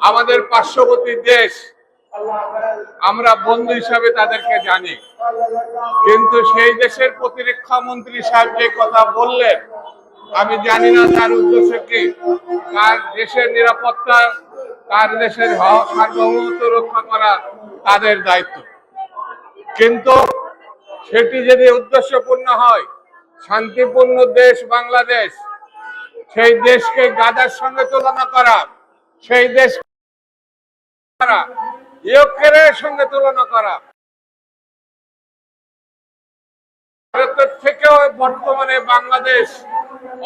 আমাদের পার্শ্ববর্তী দেশ, আমরা বন্ধু হিসাবে তাদেরকে জানি, কিন্তু সেই দেশের প্রতিরক্ষা মন্ত্রী সাহেব যে কথা বললেন, আমি জানি না তার উদ্দেশ্য কি। তার দেশের নিরাপত্তা, তার দেশের সার্বভৌমত্ব রক্ষা করা তাদের দায়িত্ব, কিন্তু সেটি যদি উদ্দেশ্যপূর্ণ হয়, শান্তিপূর্ণ দেশ বাংলাদেশ, সেই দেশকে গাজার সঙ্গে তুলনা করা, সেই দেশ ইউক্রেনের সঙ্গে তুলনা করা, ভারতের থেকেও বর্তমানে বাংলাদেশ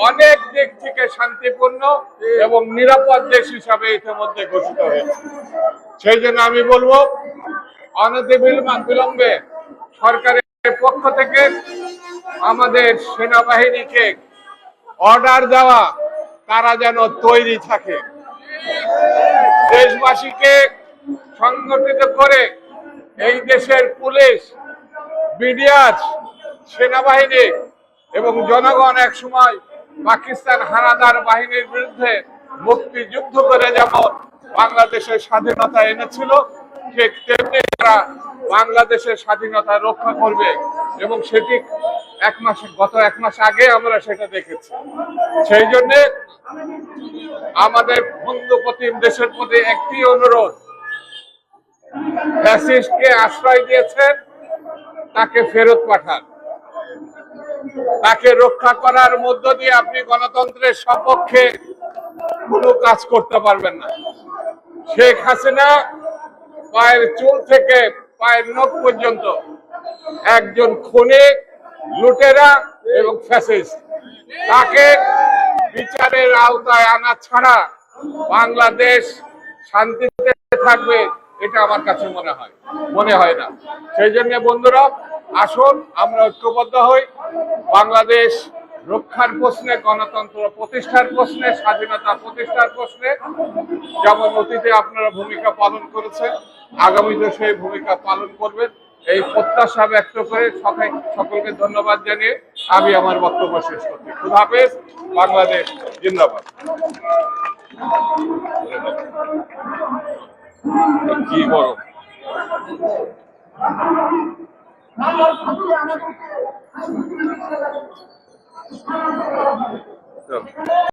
অনেক দিক থেকে শান্তিপূর্ণ এবং নিরাপদ দেশ হিসাবে ইতিমধ্যে ঘোষিত হয়েছে। সেই জন্য আমি বলবো, অনতিবিলম্বে সরকারের পক্ষ থেকে আমাদের সেনাবাহিনীকে অর্ডার দেওয়া, তারা যেন তৈরি থাকে, দেশবাসীকে সংগঠিত করে এই দেশের পুলিশ, বিডিআর, সেনাবাহিনী এবং জনগণ এক সময় পাকিস্তান হানাদার বাহিনীর বিরুদ্ধে মুক্তিযুদ্ধ করে যেমন বাংলাদেশের স্বাধীনতা এনেছিল, ঠিক তেমনি তারা বাংলাদেশের স্বাধীনতা রক্ষা করবে, এবং সেটি গত এক মাস আগে আমরা সেটা দেখেছি। সেই জন্য আমাদের বন্ধু প্রতিম দেশের প্রতি একটি অনুরোধ, ফ্যাসিস্টকে আশ্রয় দিয়েছেন, তাকে ফেরত পাঠান। তাকে রক্ষা করার মধ্য দিয়ে আপনি গণতন্ত্রের সপক্ষে কোনো কাজ করতে পারবেন না। শেখ হাসিনা পায়ের চুল থেকে পায়ের নখ পর্যন্ত একজন খুনি, লুটেরা এবং ফ্যাসিস্ট। তাকে বিচারের আওতায় আনা ছাড়া বাংলাদেশ শান্তিতে থাকবে এটা আমার কাছে মনে হয় না। সেই জন্য বন্ধুরা, আসুন আমরা ঐক্যবদ্ধ হই। বাংলাদেশ রক্ষার প্রশ্নে, গণতন্ত্র প্রতিষ্ঠার প্রশ্নে, স্বাধীনতা প্রতিষ্ঠার প্রশ্নে যেমন অতীতে আপনারা ভূমিকা পালন করেছেন, আগামীতে সেই ভূমিকা পালন করবেন, এই প্রত্যাশা ব্যক্ত করে সকলকে ধন্যবাদ জানিয়ে আমি আমার বক্তব্য শেষ করছি। খুদা হাফেজ। বাংলাদেশ জিন্দাবাদ। কি বড়